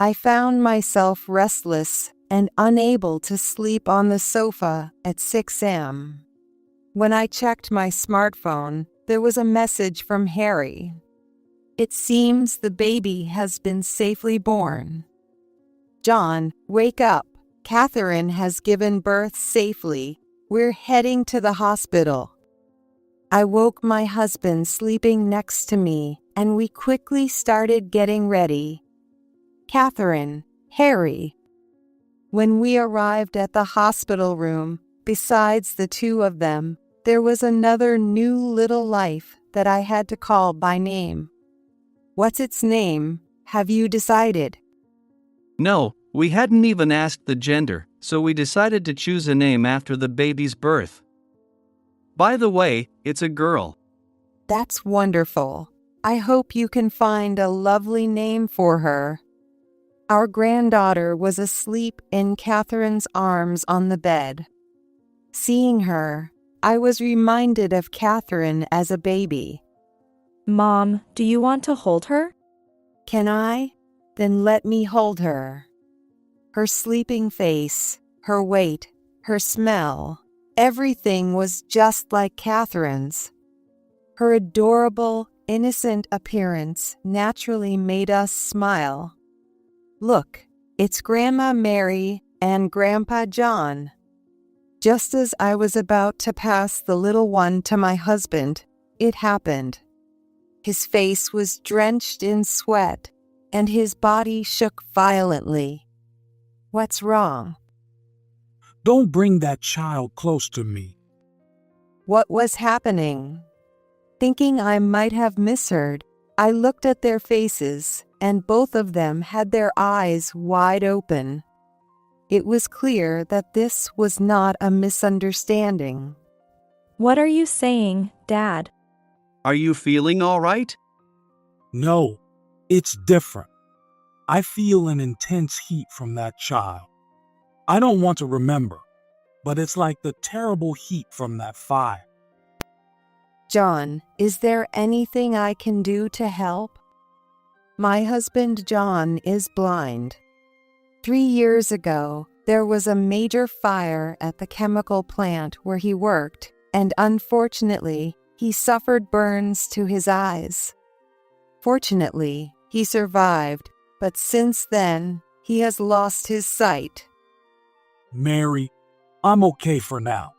I found myself restless and unable to sleep on the sofa at 6 a.m. When I checked my smartphone, there was a message from Harry. It seems the baby has been safely born. John, wake up. Catherine has given birth safely. We're heading to the hospital. I woke my husband sleeping next to me, and we quickly started getting ready. Catherine, Harry. When we arrived at the hospital room, besides the two of them, there was another new little life that I had to call by name. What's its name? Have you decided? No, we hadn't even asked the gender, so we decided to choose a name after the baby's birth. By the way, it's a girl. That's wonderful. I hope you can find a lovely name for her. Our granddaughter was asleep in Catherine's arms on the bed. Seeing her, I was reminded of Catherine as a baby. Mom, do you want to hold her? Can I? Then let me hold her. Her sleeping face, her weight, her smell, everything was just like Catherine's. Her adorable, innocent appearance naturally made us smile. Look, it's Grandma Mary and Grandpa John. Just as I was about to pass the little one to my husband, it happened. His face was drenched in sweat, and his body shook violently. What's wrong? Don't bring that child close to me. What was happening? Thinking I might have misheard, I looked at their faces, and both of them had their eyes wide open. It was clear that this was not a misunderstanding. What are you saying, Dad? Are you feeling all right? No, it's different. I feel an intense heat from that child. I don't want to remember, but it's like the terrible heat from that fire. John, is there anything I can do to help? My husband John is blind. 3 years ago, there was a major fire at the chemical plant where he worked, and unfortunately, he suffered burns to his eyes. Fortunately, he survived, but since then, he has lost his sight. Mary, I'm okay for now.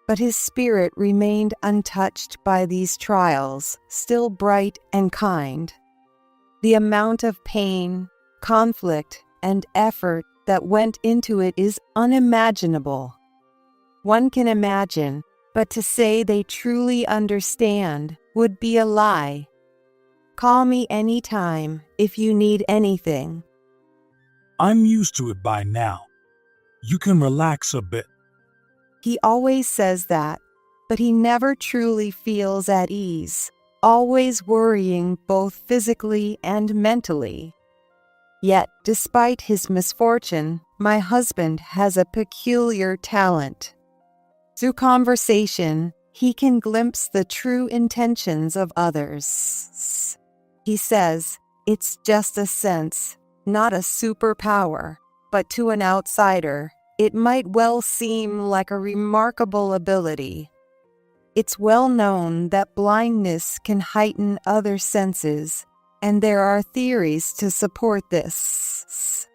But his spirit remained untouched by these trials, still bright and kind. The amount of pain, conflict, and effort that went into it is unimaginable. One can imagine, but to say they truly understand would be a lie. Call me anytime if you need anything. I'm used to it by now. You can relax a bit. He always says that, but he never truly feels at ease, always worrying both physically and mentally. Yet, despite his misfortune, my husband has a peculiar talent. Through conversation, he can glimpse the true intentions of others. He says, it's just a sense, not a superpower, but to an outsider, it might well seem like a remarkable ability. It's well known that blindness can heighten other senses, and there are theories to support this.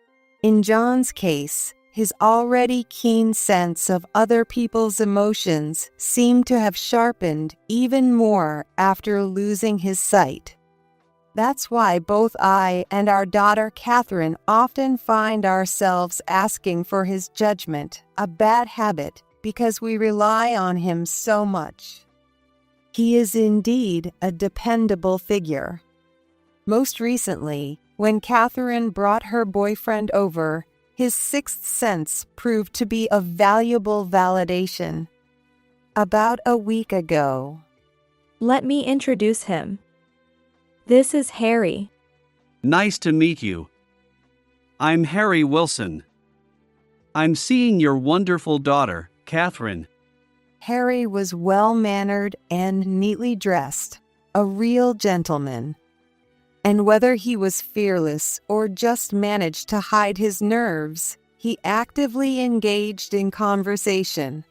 In John's case, his already keen sense of other people's emotions seemed to have sharpened even more after losing his sight. That's why both I and our daughter Catherine often find ourselves asking for his judgment, a bad habit, because we rely on him so much. He is indeed a dependable figure. Most recently, when Catherine brought her boyfriend over, his sixth sense proved to be a valuable validation. About a week ago. Let me introduce him. This is Harry. Nice to meet you. I'm Harry Wilson. I'm seeing your wonderful daughter, Catherine. Harry was well-mannered and neatly dressed, a real gentleman. And whether he was fearless or just managed to hide his nerves, he actively engaged in conversation.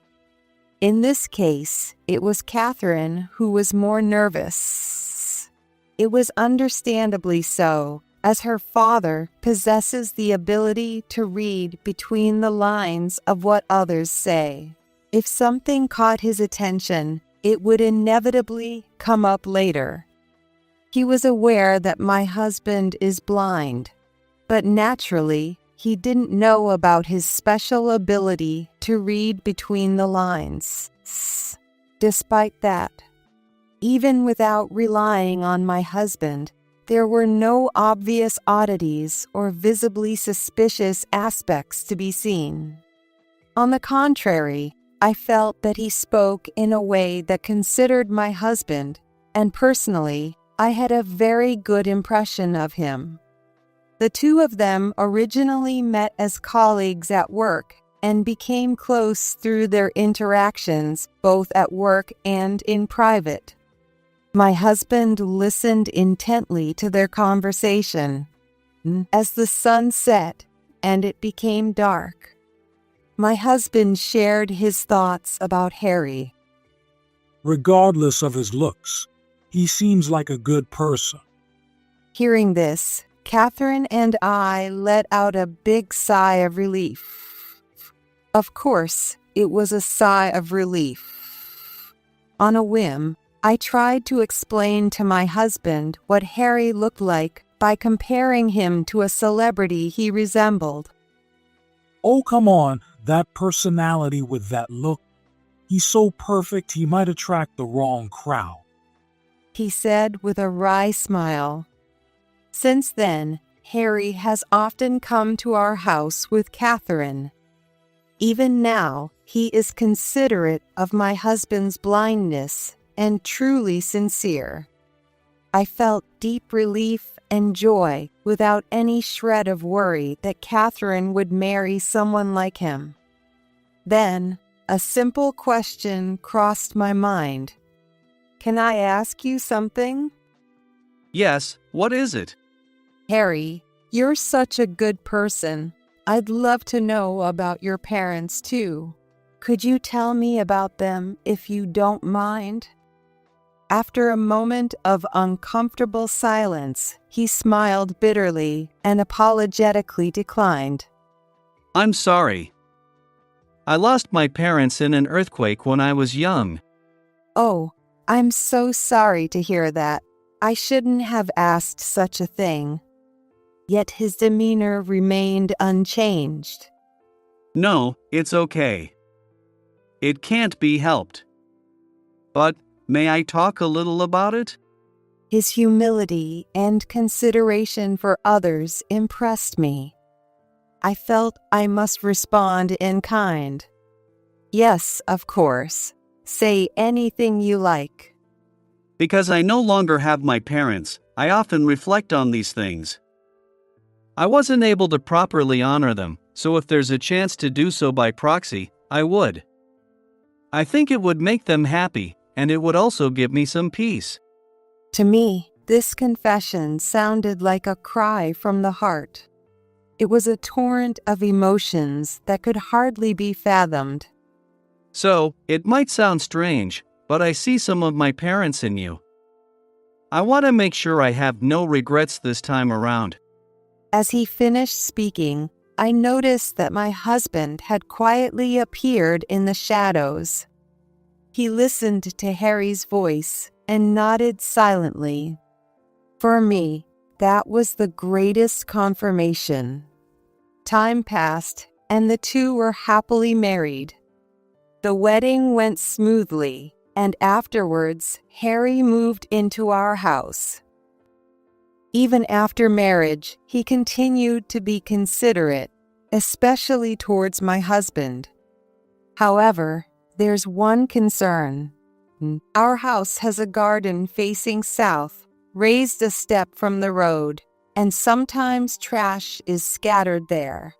In this case, it was Catherine who was more nervous. It was understandably so, as her father possesses the ability to read between the lines of what others say. If something caught his attention, it would inevitably come up later. He was aware that my husband is blind, but naturally, he didn't know about his special ability to read between the lines. Despite that, even without relying on my husband, there were no obvious oddities or visibly suspicious aspects to be seen. On the contrary, I felt that he spoke in a way that considered my husband, and personally, I had a very good impression of him. The two of them originally met as colleagues at work and became close through their interactions both at work and in private. My husband listened intently to their conversation. As the sun set and it became dark, my husband shared his thoughts about Harry. Regardless of his looks, he seems like a good person. Hearing this, Catherine and I let out a big sigh of relief. Of course, it was a sigh of relief. On a whim, I tried to explain to my husband what Harry looked like by comparing him to a celebrity he resembled. Oh, come on, that personality with that look. He's so perfect he might attract the wrong crowd, he said with a wry smile. Since then, Harry has often come to our house with Catherine. Even now, he is considerate of my husband's blindness and truly sincere. I felt deep relief and joy without any shred of worry that Catherine would marry someone like him. Then, a simple question crossed my mind. Can I ask you something? Yes, what is it? Harry, you're such a good person. I'd love to know about your parents, too. Could you tell me about them if you don't mind? After a moment of uncomfortable silence, he smiled bitterly and apologetically declined. I'm sorry. I lost my parents in an earthquake when I was young. Oh, I'm so sorry to hear that. I shouldn't have asked such a thing. Yet his demeanor remained unchanged. No, it's okay. It can't be helped. But, may I talk a little about it? His humility and consideration for others impressed me. I felt I must respond in kind. Yes, of course. Say anything you like. Because I no longer have my parents, I often reflect on these things. I wasn't able to properly honor them, so if there's a chance to do so by proxy, I would. I think it would make them happy, and it would also give me some peace. To me, this confession sounded like a cry from the heart. It was a torrent of emotions that could hardly be fathomed. So, it might sound strange, but I see some of my parents in you. I want to make sure I have no regrets this time around. As he finished speaking, I noticed that my husband had quietly appeared in the shadows. He listened to Harry's voice and nodded silently. For me, that was the greatest confirmation. Time passed, and the two were happily married. The wedding went smoothly, and afterwards, Harry moved into our house. Even after marriage, he continued to be considerate, especially towards my husband. However, there's one concern. Our house has a garden facing south, raised a step from the road, and sometimes trash is scattered there.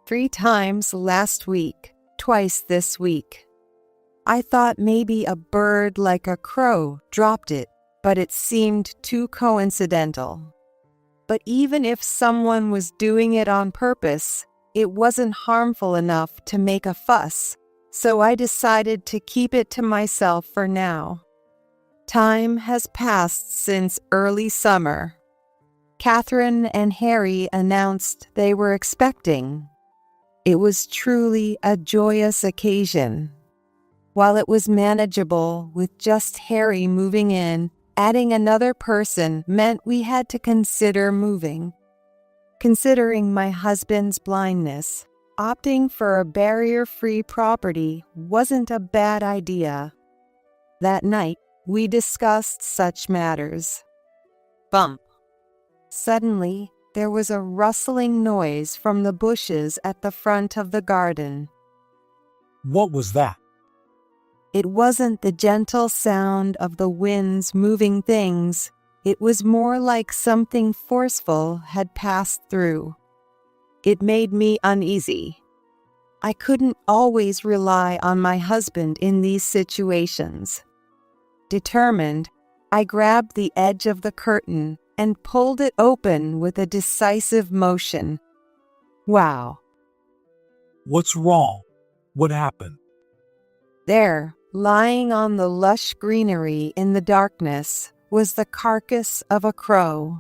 3 times last week, twice this week. I thought maybe a bird like a crow dropped it, but it seemed too coincidental. But even if someone was doing it on purpose, it wasn't harmful enough to make a fuss, so I decided to keep it to myself for now. Time has passed since early summer. Catherine and Harry announced they were expecting. It was truly a joyous occasion. While it was manageable with just Harry moving in, adding another person meant we had to consider moving. Considering my husband's blindness, opting for a barrier-free property wasn't a bad idea. That night, we discussed such matters. Bump. Suddenly, there was a rustling noise from the bushes at the front of the garden. What was that? It wasn't the gentle sound of the winds moving things. It was more like something forceful had passed through. It made me uneasy. I couldn't always rely on my husband in these situations. Determined, I grabbed the edge of the curtain and pulled it open with a decisive motion. Wow. What's wrong? What happened? There, lying on the lush greenery in the darkness, was the carcass of a crow.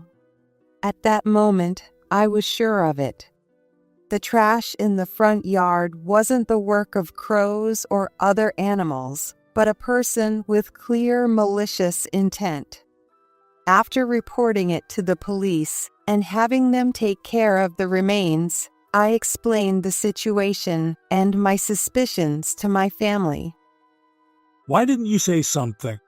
At that moment, I was sure of it. The trash in the front yard wasn't the work of crows or other animals, but a person with clear malicious intent. After reporting it to the police and having them take care of the remains, I explained the situation and my suspicions to my family. Why didn't you say something?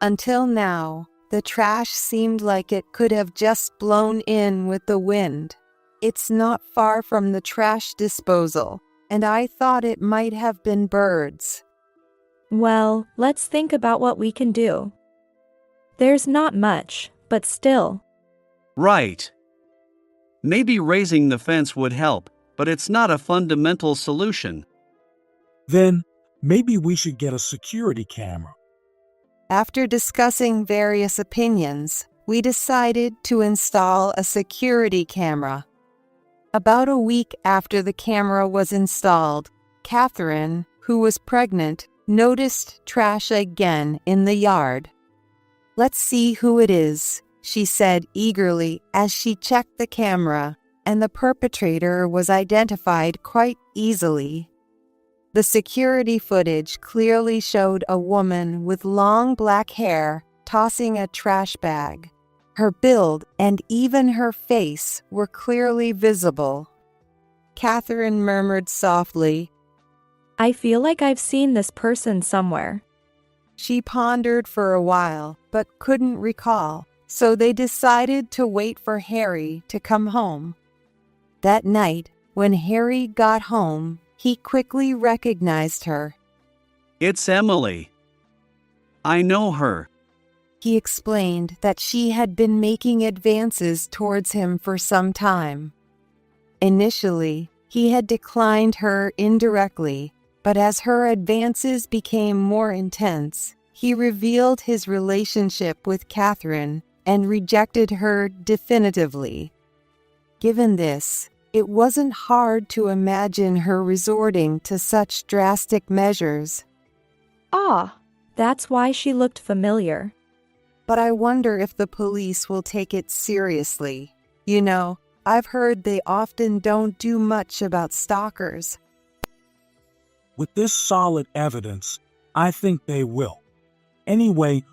Until now, the trash seemed like it could have just blown in with the wind. It's not far from the trash disposal, and I thought it might have been birds. Well, let's think about what we can do. There's not much, but still. Right. Maybe raising the fence would help, but it's not a fundamental solution. Then, maybe we should get a security camera. After discussing various opinions, we decided to install a security camera. About a week after the camera was installed, Catherine, who was pregnant, noticed trash again in the yard. "Let's see who it is," she said eagerly as she checked the camera, and the perpetrator was identified quite easily. The security footage clearly showed a woman with long black hair tossing a trash bag. Her build and even her face were clearly visible. Catherine murmured softly. I feel like I've seen this person somewhere. She pondered for a while, but couldn't recall, so they decided to wait for Harry to come home. That night, when Harry got home, he quickly recognized her. It's Emily. I know her. He explained that she had been making advances towards him for some time. Initially, he had declined her indirectly, but as her advances became more intense, he revealed his relationship with Catherine and rejected her definitively. Given this, it wasn't hard to imagine her resorting to such drastic measures. Ah, that's why she looked familiar. But I wonder if the police will take it seriously. You know, I've heard they often don't do much about stalkers. With this solid evidence, I think they will. Anyway,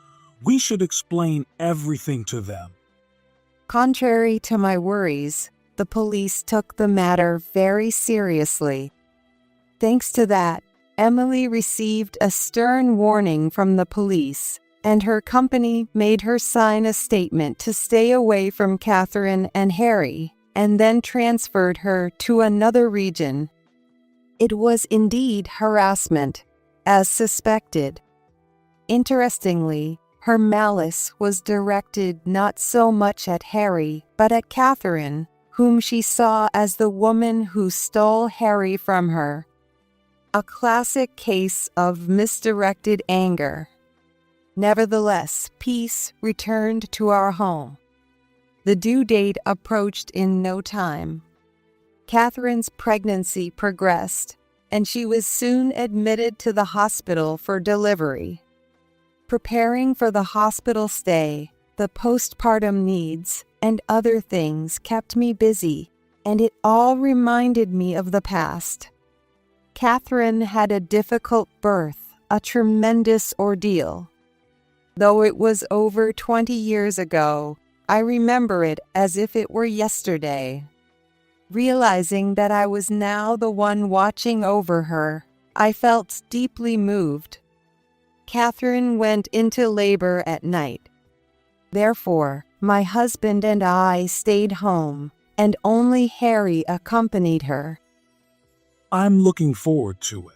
we should explain everything to them. Contrary to my worries, the police took the matter very seriously. Thanks to that, Emily received a stern warning from the police, and her company made her sign a statement to stay away from Catherine and Harry, and then transferred her to another region. It was indeed harassment, as suspected. Interestingly, her malice was directed not so much at Harry, but at Catherine, whom she saw as the woman who stole Harry from her. A classic case of misdirected anger. Nevertheless, peace returned to our home. The due date approached in no time. Catherine's pregnancy progressed, and she was soon admitted to the hospital for delivery. Preparing for the hospital stay, the postpartum needs, and other things kept me busy, and it all reminded me of the past. Catherine had a difficult birth, a tremendous ordeal. Though it was over 20 years ago, I remember it as if it were yesterday. Realizing that I was now the one watching over her, I felt deeply moved. Catherine went into labor at night. Therefore, my husband and I stayed home, and only Harry accompanied her. I'm looking forward to it.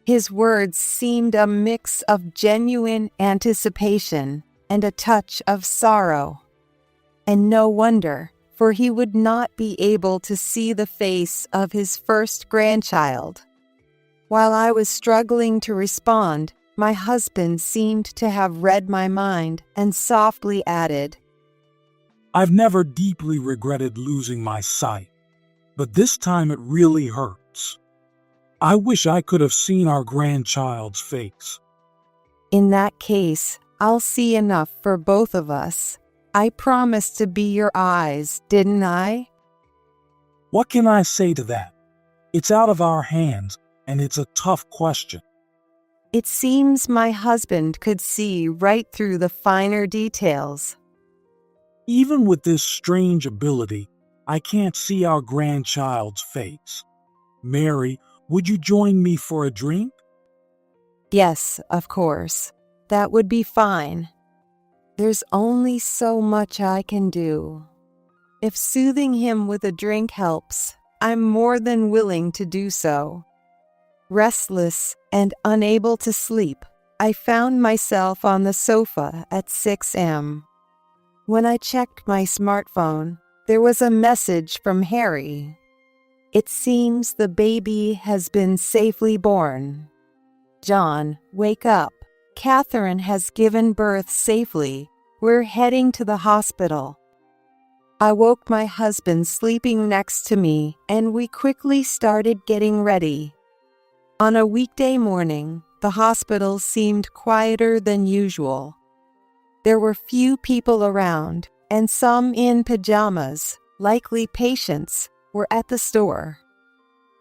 His words seemed a mix of genuine anticipation and a touch of sorrow. And no wonder, for he would not be able to see the face of his first grandchild. While I was struggling to respond, my husband seemed to have read my mind and softly added, I've never deeply regretted losing my sight, but this time it really hurts. I wish I could have seen our grandchild's face. In that case, I'll see enough for both of us. I promised to be your eyes, didn't I? What can I say to that? It's out of our hands, and it's a tough question. It seems my husband could see right through the finer details. Even with this strange ability, I can't see our grandchild's face. Mary, would you join me for a drink? Yes, of course. That would be fine. There's only so much I can do. If soothing him with a drink helps, I'm more than willing to do so. Restless and unable to sleep, I found myself on the sofa at 6 a.m. When I checked my smartphone, there was a message from Harry. It seems the baby has been safely born. John, wake up. Catherine has given birth safely. We're heading to the hospital. I woke my husband sleeping next to me, and we quickly started getting ready. On a weekday morning, the hospital seemed quieter than usual. There were few people around, and some in pajamas, likely patients, were at the store.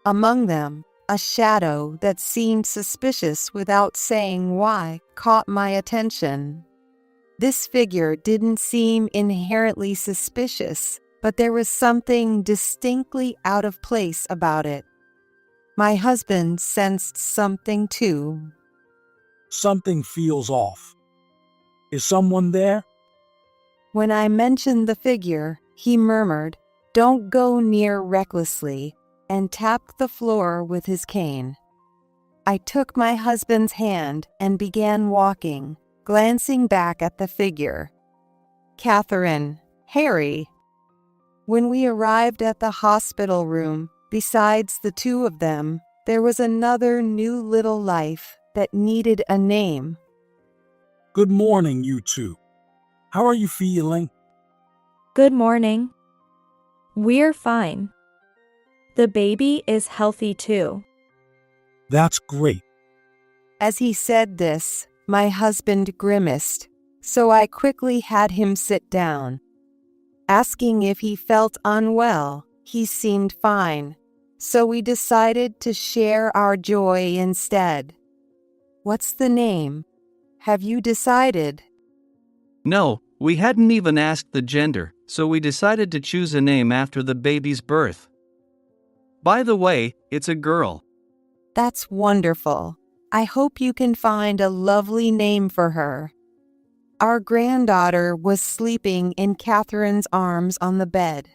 Among them, a shadow that seemed suspicious without saying why caught my attention. This figure didn't seem inherently suspicious, but there was something distinctly out of place about it. My husband sensed something too. Something feels off. Is someone there? When I mentioned the figure, he murmured, "Don't go near recklessly," and tapped the floor with his cane. I took my husband's hand and began walking, glancing back at the figure. Catherine, Harry. When we arrived at the hospital room, besides the two of them, there was another new little life that needed a name. Good morning, you two. How are you feeling? Good morning. We're fine. The baby is healthy too. That's great. As he said this, my husband grimaced, so I quickly had him sit down. Asking if he felt unwell, he seemed fine, so we decided to share our joy instead. What's the name? Have you decided? No, we hadn't even asked the gender, so we decided to choose a name after the baby's birth. By the way, it's a girl. That's wonderful. I hope you can find a lovely name for her. Our granddaughter was sleeping in Catherine's arms on the bed.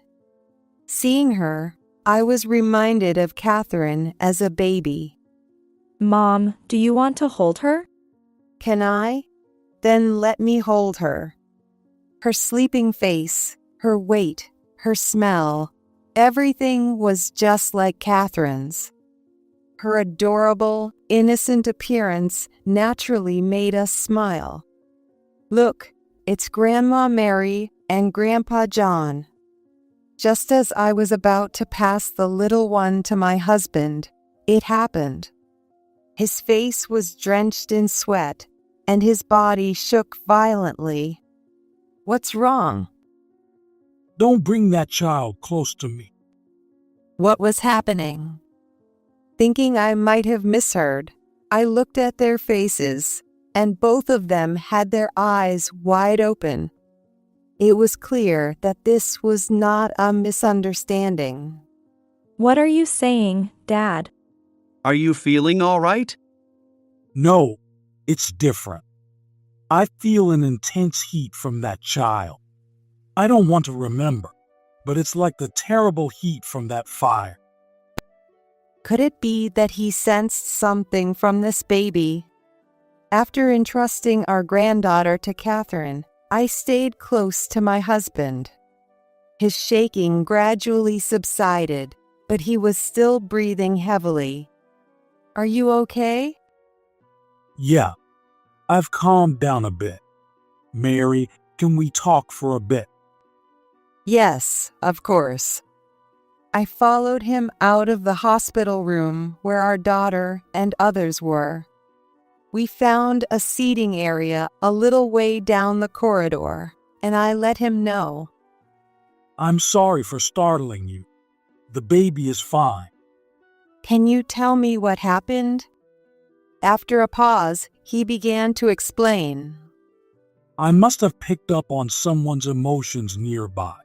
Seeing her, I was reminded of Catherine as a baby. Mom, do you want to hold her? Can I? Then let me hold her. Her sleeping face, her weight, her smell, everything was just like Catherine's. Her adorable, innocent appearance naturally made us smile, Look, it's Grandma Mary and Grandpa John. Just as I was about to pass the little one to my husband, it happened. His face was drenched in sweat, and his body shook violently. What's wrong? Don't bring that child close to me. What was happening? Thinking I might have misheard, I looked at their faces, and both of them had their eyes wide open. It was clear that this was not a misunderstanding. What are you saying, Dad? Are you feeling all right? No, it's different. I feel an intense heat from that child. I don't want to remember, but it's like the terrible heat from that fire. Could it be that he sensed something from this baby? After entrusting our granddaughter to Catherine, I stayed close to my husband. His shaking gradually subsided, but he was still breathing heavily. Are you okay? Yeah, I've calmed down a bit. Mary, can we talk for a bit? Yes, of course. I followed him out of the hospital room where our daughter and others were. We found a seating area a little way down the corridor, and I let him know. I'm sorry for startling you. The baby is fine. Can you tell me what happened? After a pause, he began to explain. I must have picked up on someone's emotions nearby.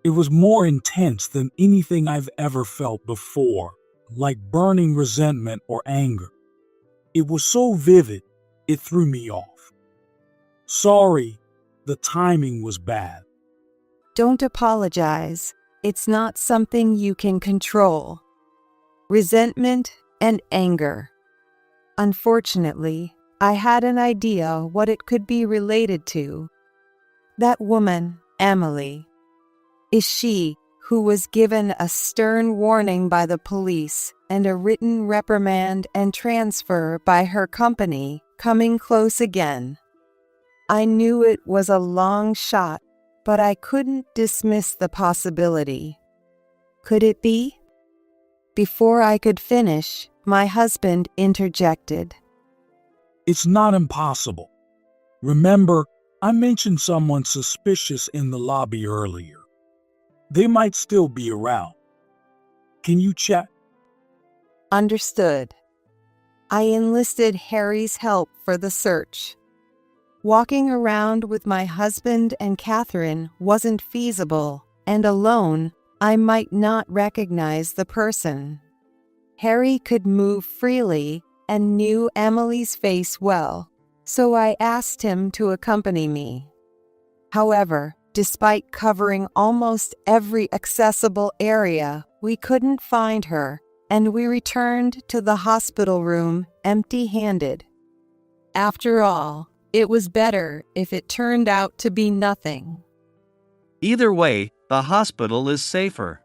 It was more intense than anything I've ever felt before, like burning resentment or anger. It was so vivid, it threw me off. Sorry, the timing was bad. Don't apologize. It's not something you can control. Resentment and anger. Unfortunately, I had an idea what it could be related to. That woman, Emily. Is she who was given a stern warning by the police and a written reprimand and transfer by her company coming close again? I knew it was a long shot, but I couldn't dismiss the possibility. Could it be? Before I could finish, my husband interjected. It's not impossible. Remember, I mentioned someone suspicious in the lobby earlier. They might still be around. Can you check? Understood. I enlisted Harry's help for the search. Walking around with my husband and Catherine wasn't feasible, and alone, I might not recognize the person. Harry could move freely and knew Emily's face well, so I asked him to accompany me. However, despite covering almost every accessible area, we couldn't find her, and we returned to the hospital room empty-handed. After all, it was better if it turned out to be nothing. Either way, the hospital is safer.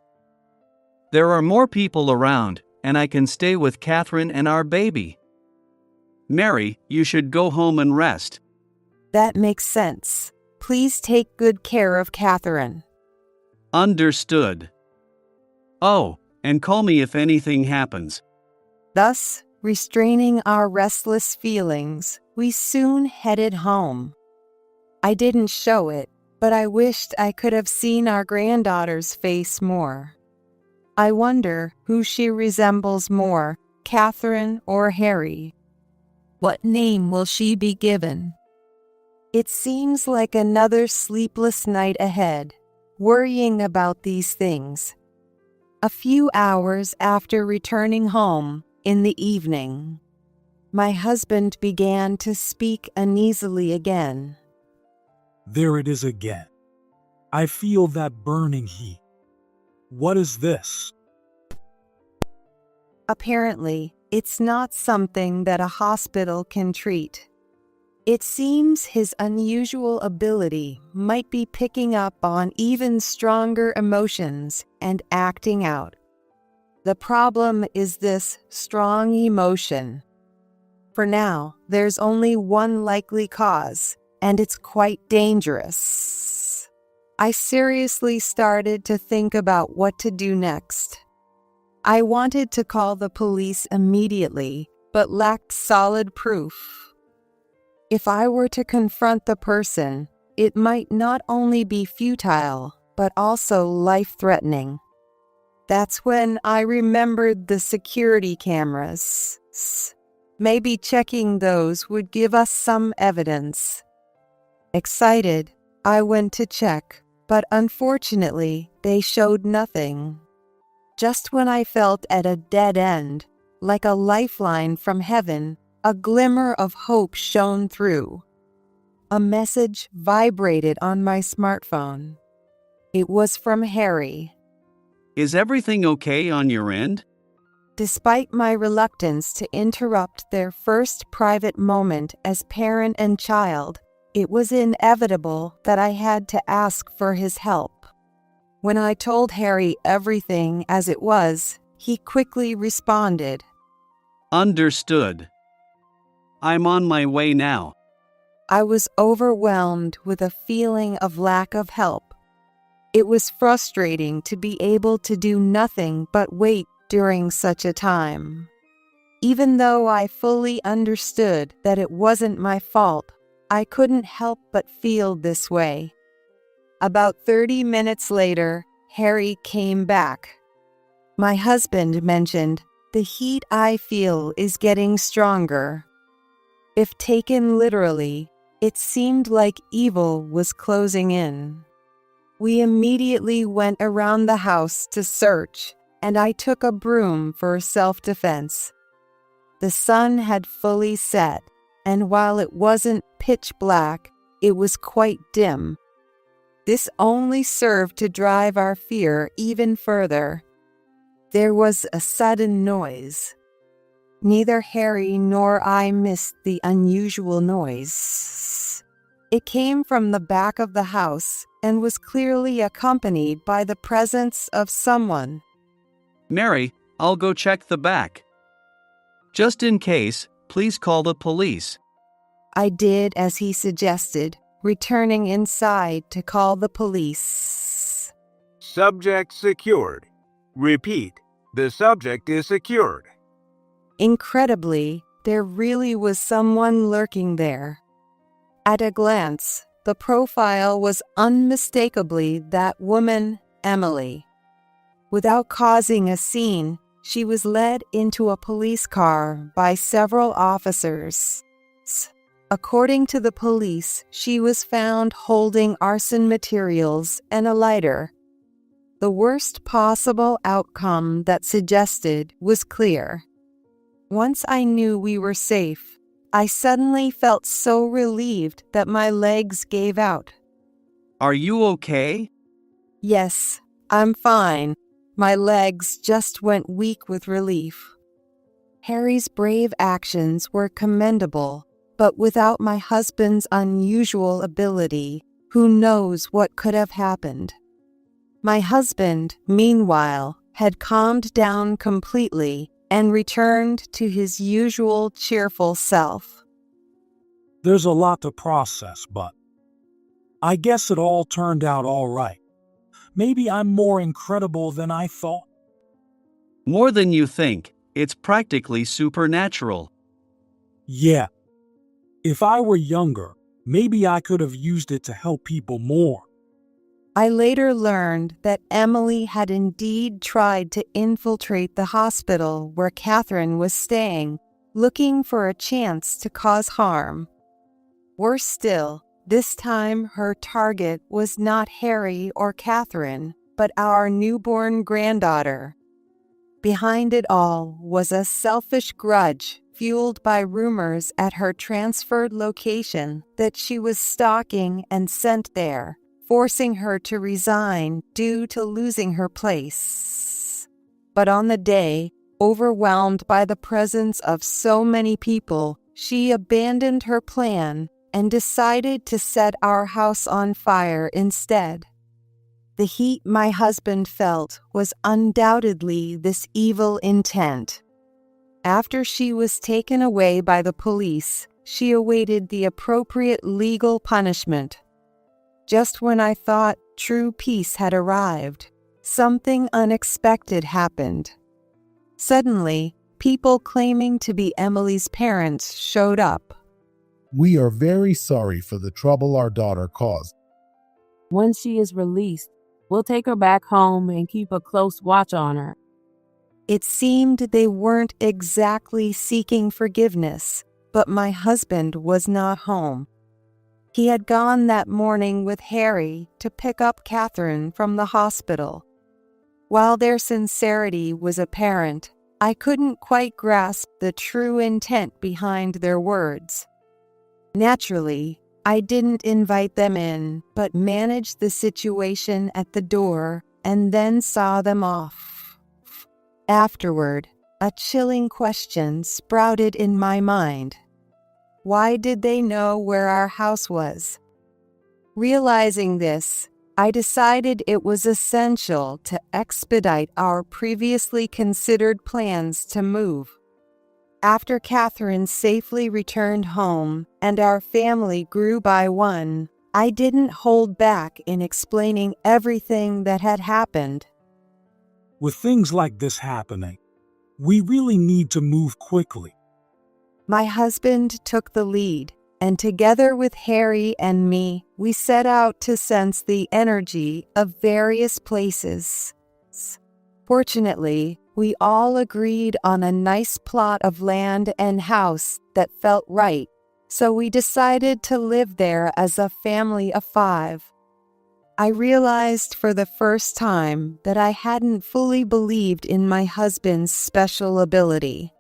There are more people around, and I can stay with Catherine and our baby. Mary, you should go home and rest. That makes sense. Please take good care of Catherine. Understood. Oh, and call me if anything happens. Thus, restraining our restless feelings, we soon headed home. I didn't show it, but I wished I could have seen our granddaughter's face more. I wonder who she resembles more, Catherine or Harry. What name will she be given? It seems like another sleepless night ahead, worrying about these things. A few hours after returning home, in the evening, my husband began to speak uneasily again. There it is again. I feel that burning heat. What is this? Apparently, it's not something that a hospital can treat. It seems his unusual ability might be picking up on even stronger emotions and acting out. The problem is this strong emotion. For now, there's only one likely cause, and it's quite dangerous. I seriously started to think about what to do next. I wanted to call the police immediately, but lacked solid proof. If I were to confront the person, it might not only be futile, but also life-threatening. That's when I remembered the security cameras. Maybe checking those would give us some evidence. Excited, I went to check, but unfortunately, they showed nothing. Just when I felt at a dead end, like a lifeline from heaven, a glimmer of hope shone through. A message vibrated on my smartphone. It was from Harry. Is everything okay on your end? Despite my reluctance to interrupt their first private moment as parent and child, it was inevitable that I had to ask for his help. When I told Harry everything as it was, he quickly responded. Understood. I'm on my way now. I was overwhelmed with a feeling of lack of help. It was frustrating to be able to do nothing but wait during such a time. Even though I fully understood that it wasn't my fault, I couldn't help but feel this way. About 30 minutes later, Harry came back. My husband mentioned, "The heat I feel is getting stronger." If taken literally, it seemed like evil was closing in. We immediately went around the house to search, and I took a broom for self-defense. The sun had fully set, and while it wasn't pitch black, it was quite dim. This only served to drive our fear even further. There was a sudden noise. Neither Harry nor I missed the unusual noise. It came from the back of the house and was clearly accompanied by the presence of someone. Mary, I'll go check the back. Just in case, please call the police. I did as he suggested, returning inside to call the police. Subject secured. Repeat, the subject is secured. Incredibly, there really was someone lurking there. At a glance, the profile was unmistakably that woman, Emily. Without causing a scene, she was led into a police car by several officers. According to the police, she was found holding arson materials and a lighter. The worst possible outcome that suggested was clear. Once I knew we were safe, I suddenly felt so relieved that my legs gave out. Are you okay? Yes, I'm fine. My legs just went weak with relief. Harry's brave actions were commendable, but without my husband's unusual ability, who knows what could have happened. My husband, meanwhile, had calmed down completely and returned to his usual cheerful self. There's a lot to process, but I guess it all turned out all right. Maybe I'm more incredible than I thought. More than you think. It's practically supernatural. Yeah. If I were younger, maybe I could have used it to help people more. I later learned that Emily had indeed tried to infiltrate the hospital where Catherine was staying, looking for a chance to cause harm. Worse still, this time her target was not Harry or Catherine, but our newborn granddaughter. Behind it all was a selfish grudge fueled by rumors at her transferred location that she was stalking and sent there, forcing her to resign due to losing her place. But on the day, overwhelmed by the presence of so many people, she abandoned her plan and decided to set our house on fire instead. The heat my husband felt was undoubtedly this evil intent. After she was taken away by the police, she awaited the appropriate legal punishment. Just when I thought true peace had arrived, something unexpected happened. Suddenly, people claiming to be Emily's parents showed up. We are very sorry for the trouble our daughter caused. When she is released, we'll take her back home and keep a close watch on her. It seemed they weren't exactly seeking forgiveness, but my husband was not home. He had gone that morning with Harry to pick up Catherine from the hospital. While their sincerity was apparent, I couldn't quite grasp the true intent behind their words. Naturally, I didn't invite them in, but managed the situation at the door and then saw them off. Afterward, a chilling question sprouted in my mind. Why did they know where our house was? Realizing this, I decided it was essential to expedite our previously considered plans to move. After Catherine safely returned home and our family grew by one, I didn't hold back in explaining everything that had happened. With things like this happening, we really need to move quickly. My husband took the lead, and together with Harry and me, we set out to sense the energy of various places. Fortunately, we all agreed on a nice plot of land and house that felt right, so we decided to live there as a family of 5. I realized for the first time that I hadn't fully believed in my husband's special ability.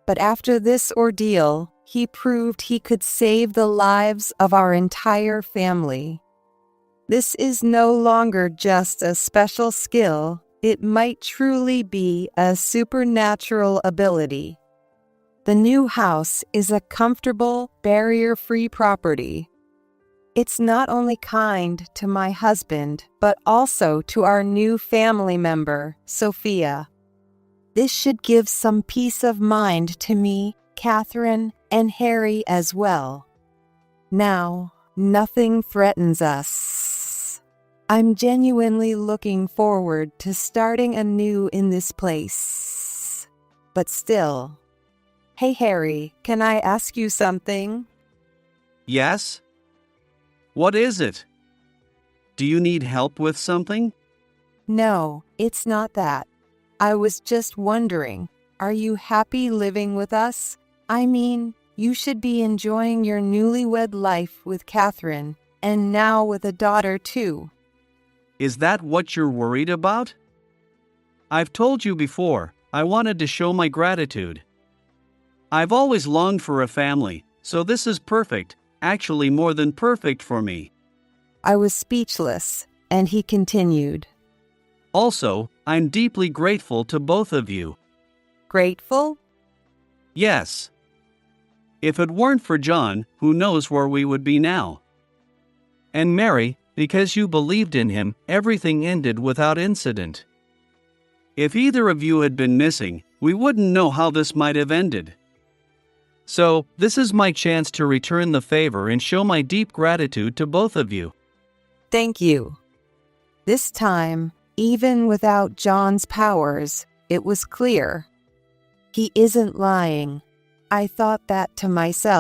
But after this ordeal, he proved he could save the lives of our entire family. This is no longer just a special skill, it might truly be a supernatural ability. The new house is a comfortable, barrier-free property. It's not only kind to my husband, but also to our new family member, Sophia. This should give some peace of mind to me, Catherine, and Harry as well. Now, nothing threatens us. I'm genuinely looking forward to starting anew in this place. But still. Hey Harry, can I ask you something? Yes? What is it? Do you need help with something? No, it's not that. I was just wondering, are you happy living with us? I mean, you should be enjoying your newlywed life with Catherine, and now with a daughter too. Is that what you're worried about? I've told you before, I wanted to show my gratitude. I've always longed for a family, so this is perfect, actually more than perfect for me. I was speechless, and he continued. Also, I'm deeply grateful to both of you. Grateful? Yes. If it weren't for John, who knows where we would be now? And Mary, because you believed in him, everything ended without incident. If either of you had been missing, we wouldn't know how this might have ended. So, this is my chance to return the favor and show my deep gratitude to both of you. Thank you. This time, even without John's powers, it was clear. He isn't lying. I thought that to myself.